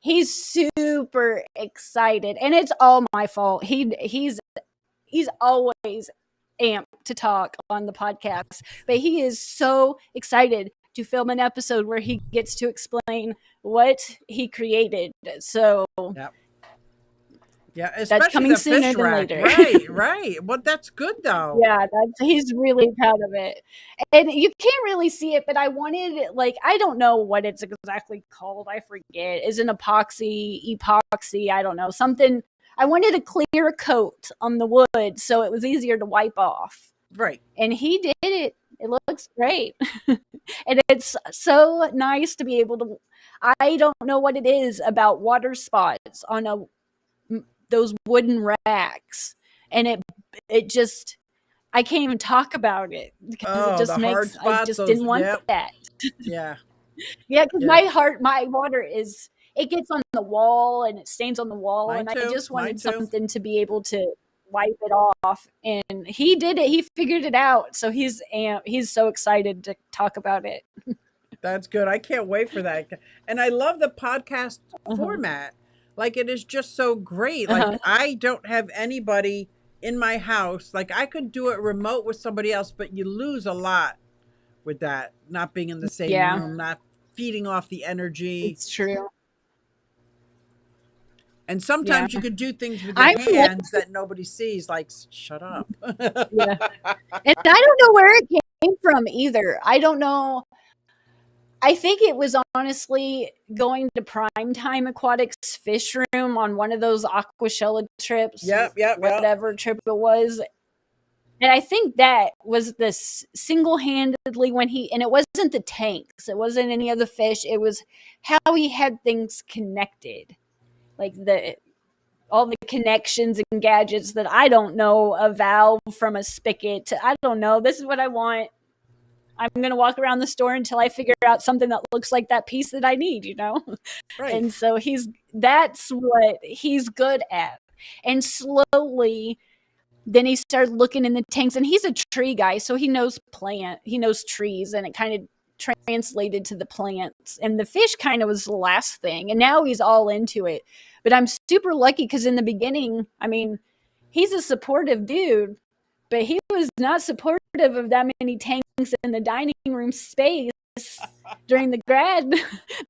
he's super excited, and it's all my fault. He's always amped to talk on the podcast, but he is so excited to film an episode where he gets to explain what he created. So Yeah. Yeah, that's especially coming the sooner fish than rack. later. Right, right. Well, that's good though. Yeah, he's really proud of it. And you can't really see it, but I wanted, like, I don't know what it's exactly called. I forget. Is an epoxy, I don't know. Something, I wanted a clear coat on the wood so it was easier to wipe off. Right. And he did it. It looks great. And it's so nice to be able to, I don't know what it is about water spots on those wooden racks, and it just, I can't even talk about it because it Oh, just the hard makes, I spots, just those, didn't want yep. that. Yeah. Yeah, because Yeah, my water is, it gets on the wall and it stains on the wall, mine and I too. just Mine wanted too. something to be able to wipe it off. And he did it. He figured it out. So he's so excited to talk about it. That's good. I can't wait for that. And I love the podcast Uh-huh. format. Like it is just so great. Like Uh-huh. I don't have anybody in my house. Like I could do it remote with somebody else, but you lose a lot with that. Not being in the same Yeah, room, not feeding off the energy. it's true. And Yeah. sometimes you could do things with your I'm hands that nobody sees, like shut up. Yeah. And I don't know where it came from either. I don't know. I think it was honestly going to Primetime Aquatics fish room on one of those Aquashella trips, Yep, yep, yep. whatever trip it was. And I think that was this single handedly when and it wasn't the tanks, it wasn't any of the fish, it was how he had things connected. Like all the connections and gadgets that I don't know, a valve from a spigot to, I don't know, this is what I want. I'm going to walk around the store until I figure out something that looks like that piece that I need, you know? Right. And so that's what he's good at. And slowly, then he started looking in the tanks, and he's a tree guy. So he knows he knows trees, and it kind of translated to the plants. And the fish kind of was the last thing. And now he's all into it. But I'm super lucky because in the beginning, I mean, he's a supportive dude, but he was not supportive of that many tanks in the dining room space during the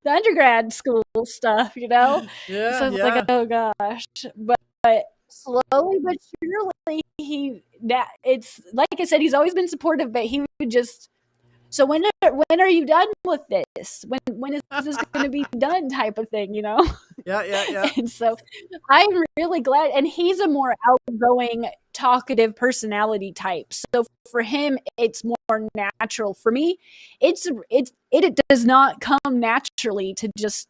undergrad school stuff, you know? Yeah, So I was like, yeah. oh gosh. But slowly but surely, it's like I said, he's always been supportive, but he would just, so when are you done with this? When is this going to be done? Type of thing, you know. Yeah, yeah, yeah. And so I'm really glad. And he's a more outgoing, talkative personality type. So for him, it's more natural. For me, it does not come naturally to just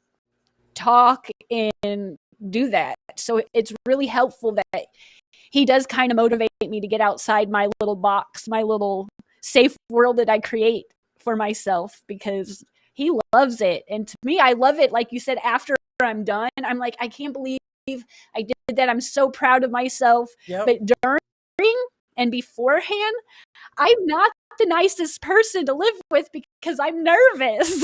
talk and do that. So it's really helpful that he does kind of motivate me to get outside my little box, my little safe world that I create for myself, because he loves it. And to me, I love it. Like you said, after I'm done, I'm like, I can't believe I did that. I'm so proud of myself. Yep. But during and beforehand, I'm not the nicest person to live with because I'm nervous.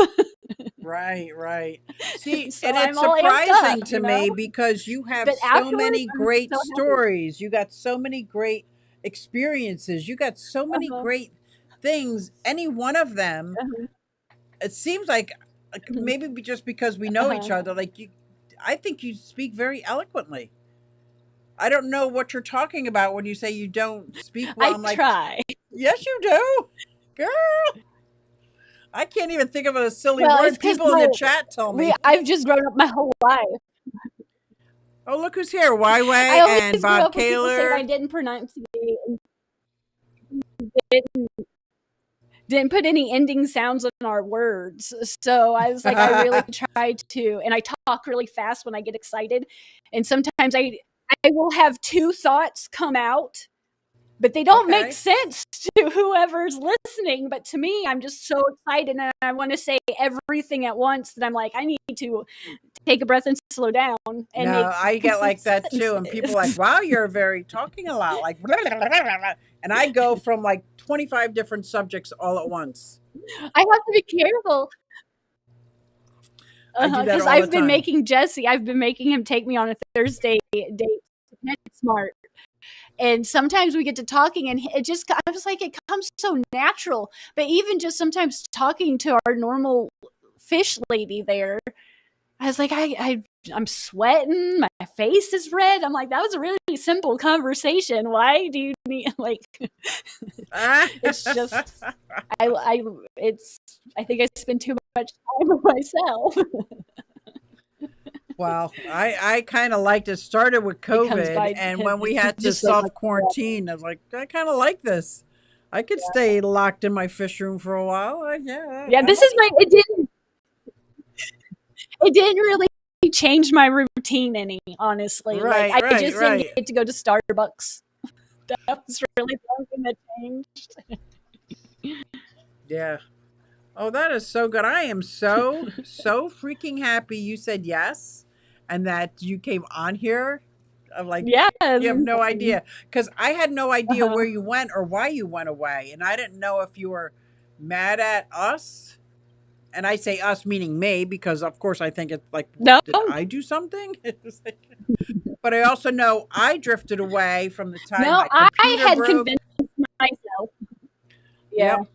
Right, right. See, So and I'm it's all amped surprising up, to you know? me because you have But so afterwards, many I'm great so happy. stories. You got so many great experiences. You got so many Uh-huh. great things. Any one of them, Uh-huh. it seems like maybe just because we know each Uh-huh. other, like you, I think you speak very eloquently. I don't know what you're talking about when you say you don't speak well. I I'm like, try. yes, you do. Girl, I can't even think of a silly Well, it's word. because People in the chat tell me. I've just grown up my whole life. Oh, look who's here. I Wyway and always grew Bob up with people saying I Kaler. didn't pronunciate and didn't, didn't put any ending sounds in our words. So I was like, I really tried to, and I talk really fast when I get excited. And sometimes I will have two thoughts come out, but they don't make Okay. sense to whoever's listening. But to me, I'm just so excited and I want to say everything at once that I'm like, I need to take a breath and slow down and No, make I get like that too. And people are like, sentences. wow, you're very talking a lot. Like, blah, blah, blah, blah, blah. And I go from like 25 different subjects all at once. I have to be careful I do that because all the I've been time. making Jesse. I've been making him take me on a Thursday date to PetSmart, and sometimes we get to talking, and it just I was like, it comes so natural. But even just sometimes talking to our normal fish lady there, I was like, I'm sweating. My face is red. I'm like, that was a really simple conversation. Why do you need like? It's just I it's I think I spend too much time with myself. Well, I kind of liked it. Started with It comes COVID. by And because when we he's had to just so self much. quarantine, I was like, I kind of like this. I could stay locked in my fish room for a while. Yeah, Yeah, I this like is my. It didn't really change my routine any. Honestly, like Right, I right, just didn't right. get to go to Starbucks. That was really something that changed. Yeah. Oh, that is so good. I am so, so freaking happy you said yes and that you came on here. I'm like, Yes. you have no idea. Because I had no idea Uh-huh. where you went or why you went away. And I didn't know if you were mad at us. And I say us meaning me because, of course, I think it's like, No, did I do something? It's like, but I also know I drifted away from the time no, my I computer had broke. convinced myself. Yeah. Yep.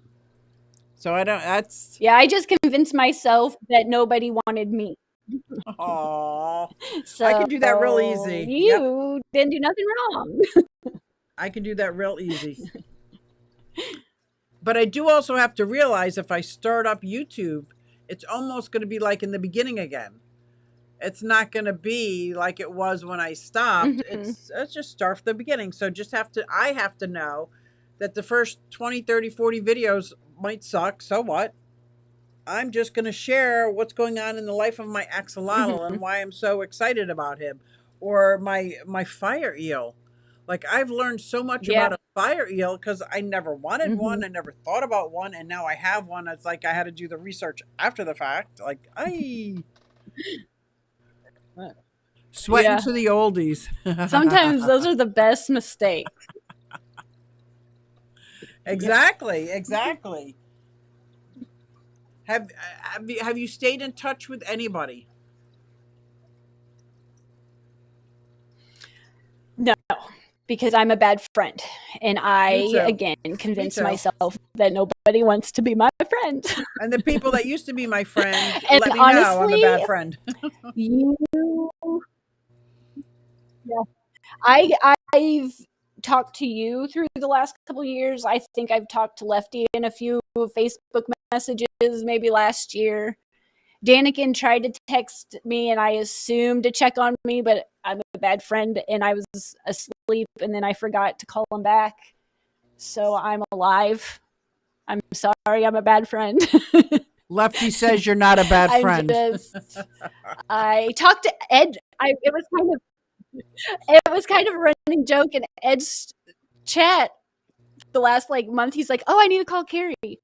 So I don't, that's, Yeah, I just convinced myself that nobody wanted me. oh, I So can do that real easy. Yep. you didn't do nothing wrong. I can do that real easy. But I do also have to realize if I start up YouTube, it's almost going to be like in the beginning again. It's not going to be like it was when I stopped. Mhm. Let's just start from the beginning. So I have to know that the first 20, 30, 40 videos might suck. So what? I'm just going to share what's going on in the life of my axolotl and Mhm. why I'm so excited about him, or my fire eel. Like I've learned so much Yeah. about a fire eel because I never wanted one, Mhm. I never thought about one, and now I have one. It's like I had to do the research after the fact. Like I sweating Yeah. to the oldies. Sometimes those are the best mistakes. Yeah. Exactly, exactly. Have you stayed in touch with anybody? No, because I'm a bad friend. And Me I, too. again, Me convinced too. myself that nobody wants to be my friend. And the people that used to be my friends And let me know I'm a honestly, bad friend. you, yeah, I've talked to you through the last couple of years. I think I've talked to Lefty in a few Facebook messages, maybe last year. Danikin tried to text me, and I assumed to check on me, but I'm a bad friend, and I was asleep, and then I forgot to call him back. So I'm alive. I'm sorry, I'm a bad friend. Lefty says you're not a bad I'm friend. just. I talked to Ed. It was kind of a running joke in Ed's chat the last like month. He's like, "Oh, I need to call Kerri," and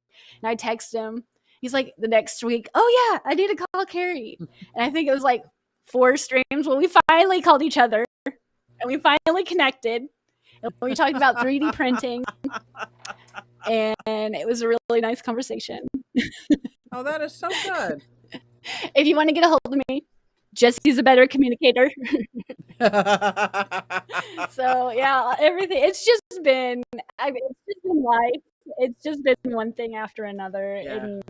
I text him. He's like, the next week, "Oh yeah, I need to call Kerri," and I think it was like 4 streams. Well, we finally called each other and we finally connected. And we talked about 3D printing, and it was a really nice conversation. Oh, that is so good. If you want to get a hold of me, Jesse's a better communicator. So yeah, everything. It's just been. It's just been life. It's just been one thing after another, Yeah. and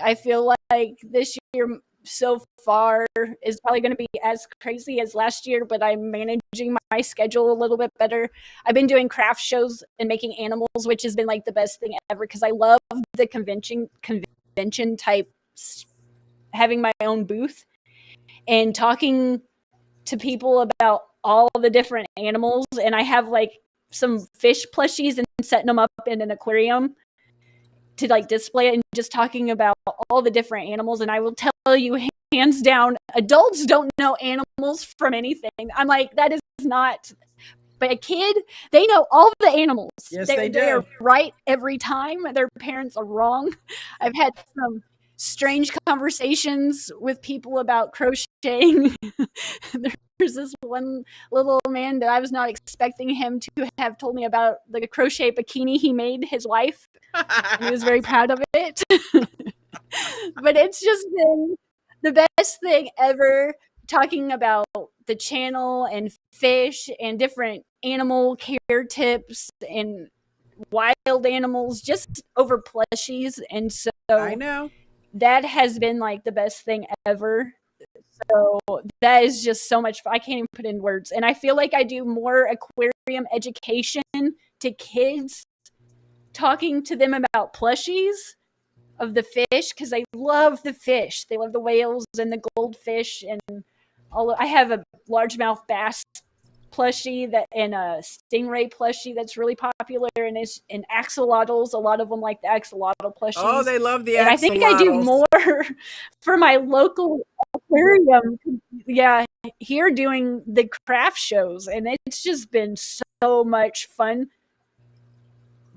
I feel like this year so far is probably going to be as crazy as last year, but I'm managing my schedule a little bit better. I've been doing craft shows and making animals, which has been like the best thing ever because I love the convention type, having my own booth and talking to people about all the different animals. And I have like some fish plushies and setting them up in an aquarium to like display it and just talking about all the different animals. And I will tell you, hands down, adults don't know animals from anything. I'm like, that is not. But a kid, they know all the animals. Yes, they, they they are do. right every time. Their parents are wrong. I've had some strange conversations with people about crocheting. There's this one little man that I was not expecting him to have told me about like a crochet bikini he made his wife, and he was very proud of it. But it's just been the best thing ever, talking about the channel and fish and different animal care tips and wild animals just over plushies. And I so know. that has been like the best thing ever. So that is just so much fun. I can't even put in words. And I feel like I do more aquarium education to kids, talking to them about plushies of the fish because they love the fish. They love the whales and the goldfish and all. I have a largemouth bass plushie that and a stingray plushie that's really popular, and it's and axolotls. A lot of them like the axolotl Oh, plushies, they love the and I think I do axolotls. more for my local aquarium. Yeah, here doing the craft shows, and it's just been so much fun.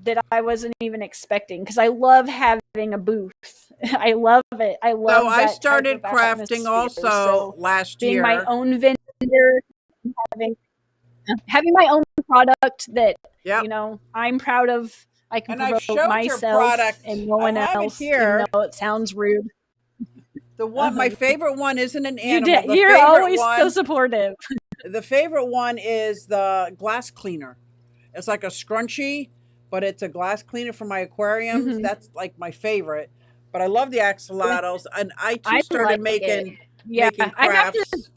that I wasn't even expecting, because I love having a booth. I love it. I love So I that type started of crafting atmosphere. also So last being my year. own vendor, having my own product that Yep. I'm proud of. I can And I've promote showed your myself product. and no I one have it else, even here. though it sounds rude. The one, my favorite one isn't an You animal. did. The You're favorite always so one, supportive. the favorite one is the glass cleaner. It's like a scrunchie, but it's a glass cleaner for my aquariums. Mhm. That's like my favorite. But I love the axolotls, and I too I started like it. making Yeah, I have to. crafts.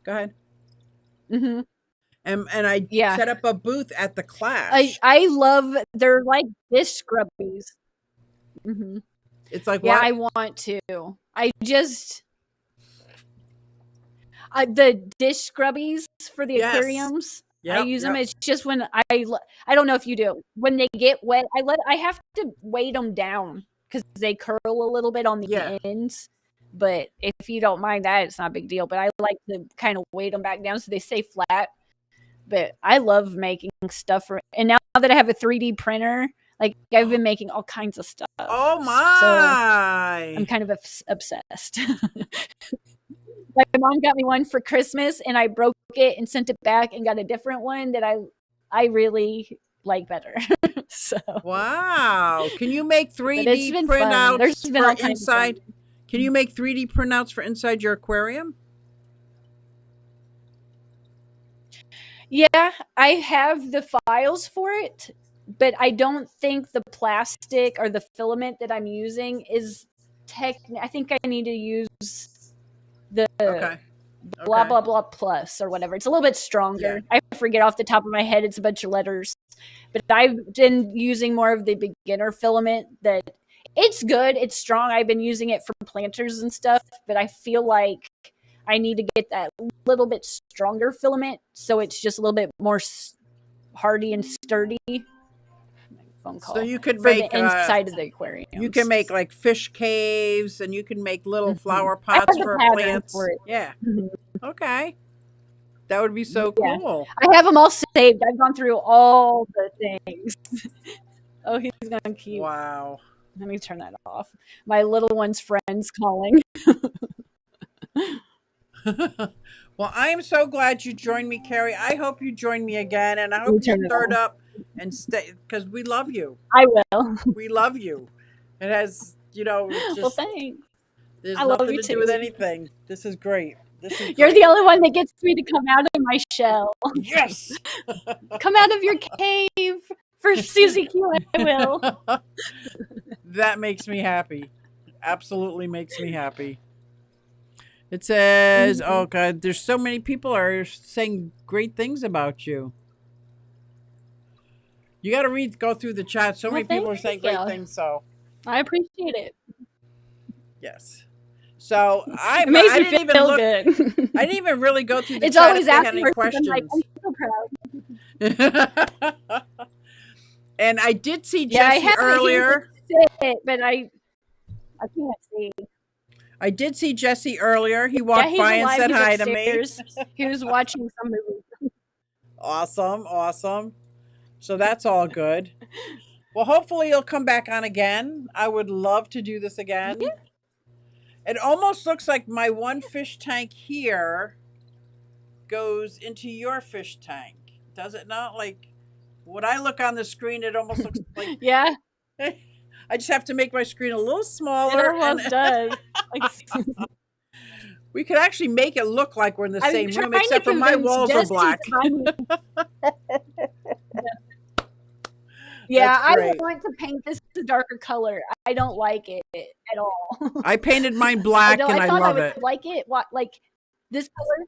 Go ahead. Mhm. And I Yeah, set up a booth at the I Clash. I love. They're like dish scrubbies. Hmm. It's like Yeah, what? I want to. I just the dish scrubbies for the Yes. aquariums. I Yep. use them. Yep. It's just when I don't know if you do. When they get wet, I have to weight them down because they curl a little bit on Yeah. the ends. But if you don't mind that, it's not a big deal. But I like to kind of weight them back down so they stay flat. But I love making stuff and now that I have a 3D printer, like I've been making all kinds of stuff. Oh So my. I'm kind of obsessed. My mom got me one for Christmas, and I broke it and sent it back and got a different one that I really like better. So, Wow. Can you make but it's 3D been fun. There's printouts been for all kinds of inside? things. Can you make 3D printouts for inside your aquarium? Yeah, I have the files for it, but I don't think the plastic or the filament that I'm using is I think I need to use the Okay. blah Okay. blah blah plus or whatever. It's a little bit Yeah. stronger. I forget off the top of my head. It's a bunch of letters, but I've been using more of the beginner filament. That it's good. It's strong. I've been using it for planters and stuff, but I feel like I need to get that little bit stronger filament so it's just a little bit more hardy and sturdy. Phone So call you could for the make inside of the you can aquariums. make like fish caves, and you can make little Mm-hmm. flower I pots have the for pattern for plants. it. Yeah. Mm-hmm. Okay. That would be so Yeah, cool. I have them all saved. I've gone through all the things. Oh, he's gone cute. Wow. Let me turn that off. My little one's friends calling. Well, I am so glad you joined me, Kerri. I hope you join me again, and I Let me hope you turn it stirred off. up and stay because we love you. I will. We love you. It has, Well, just thanks. there's I love nothing you to do with too. anything. This is great. This is You're the great. only one that gets me to come out of my shell. Yes. Come out of your cave. For Susie Q, I will. That makes me happy. Absolutely makes me happy. It says, Mm-hmm. "Oh God, there's so many people are saying great things about you." You got to go through the chat. So Well, many people thank are saying great you. things. So I appreciate it. yes. So It makes I me didn't even feel look. good. I didn't even really go through the It's chat if always they had any afterwards. I'm like, I'm questions. so proud. And I did see Yeah, I Jesse have it here to earlier. sit, but I can't see. I did see Jesse earlier. He Yeah, walked he's by and alive. said He's hi to me. upstairs. He was watching some movie. Awesome, awesome. So that's all good. Well, hopefully you'll come back on again. I would love to do this again. It almost looks like my one fish tank here goes into your fish tank. Does it not? Like when I look on the screen, it almost looks like Yeah, I just have to make my screen a little it smaller, and almost does. Like, we could actually make it look like we're in the I'm same trying room, to except for my convince walls are Jesse to black. buy me. Yeah, That's I great. want to paint this a darker color. I don't like it at all. I painted mine I black, don't. and I I thought I love would it. like it. What, like this color?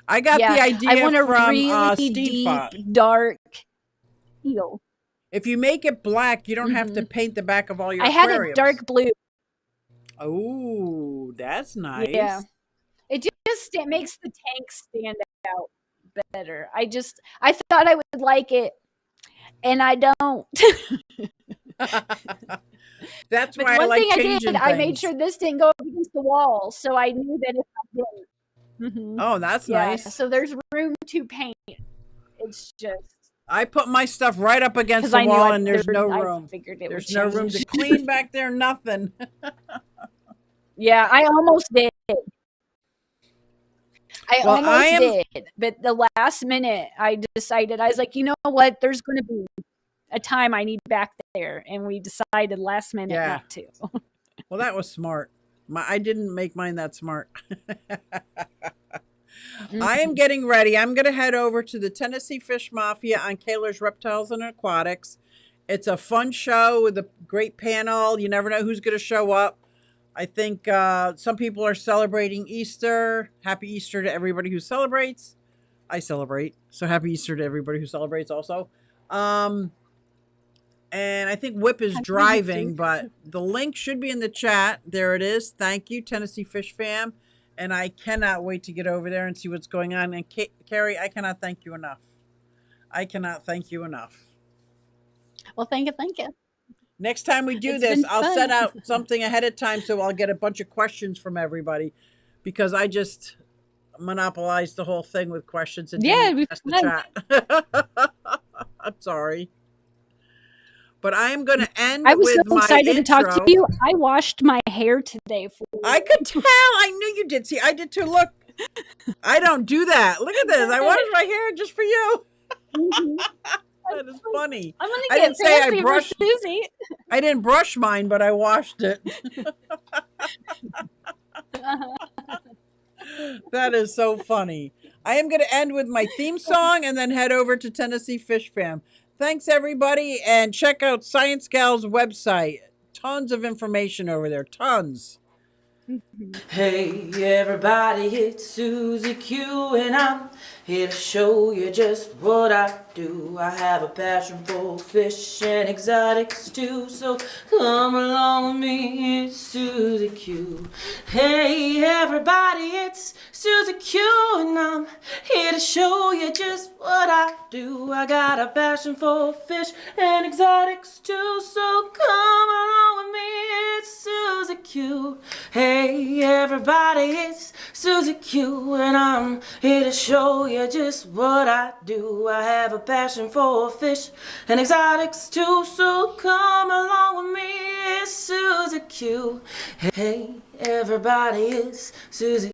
I got Yeah, the I idea want a from really Steve deep, Fott. dark teal. If you make it black, you don't have to Hmm. paint the back of all your I had it aquariums. dark blue. Oh, that's Yeah, nice. it makes the tank stand out better. I thought I would like it, and I don't. That's But why I one like thing I did, changing I made things. sure this didn't go up against the wall, so I knew that if I didn't. Oh, that's Yeah, nice. so there's room to paint. It's just I put my stuff right up against because the I knew wall, and there's no I room. figured it There's would no room to change. clean back there. Nothing. Yeah, I almost did. I Well, I almost am. did, but the last minute I decided, I was like, you know what? There's going to be a time I need back there, and we decided last minute Yeah. not to. Well, that was smart. I didn't make mine that smart. I am getting ready. I'm going to head over to the Tennessee Fish Mafia on Kaler's Reptiles and Aquatics. It's a fun show with a great panel. You never know who's going to show up. I think some people are celebrating Easter. Happy Easter to everybody who celebrates. I celebrate. So happy Easter to everybody who celebrates also. And I think Whip is driving, but the link should be in the chat. There it is. Thank you, Tennessee Fish Fam. And I cannot wait to get over there and see what's going on. And Kerri, I cannot thank you enough. I cannot thank you enough. Well, thank you, thank you. Next time we do It's this, been I'll fun. set out something ahead of time so I'll get a bunch of questions from everybody, because I just monopolized the whole thing with questions and Yeah, didn't ask the chat. I'm sorry. But I am going to end I was with so my excited intro. to talk to you. I washed my hair today. I could tell. I knew you did. See, I did too. Look, I don't do that. Look at this. I washed my hair just for you. That is funny. I'm gonna I get didn't say I fancy brushed. for Susie. I didn't brush mine, but I washed it. That is so funny. I am going to end with my theme song and then head over to Tennessee Fish Fam. Thanks, everybody, and check out ScienceGal's website. Tons of information over there. Tons. Hey everybody, it's Susie Q and I'm here to show you just what I do. I have a passion for fish and exotics too, so come along with me, it's Susie Q. Hey everybody, it's Susie Q and I'm here to show you just what I do. I got a passion for fish and exotics too, so come along with me, it's Susie Q. Hey everybody, it's Susie Q and I'm here to show you just what I do. I have a passion for fish and exotics too, so come along with me, it's Susie Q. Hey everybody, it's Susie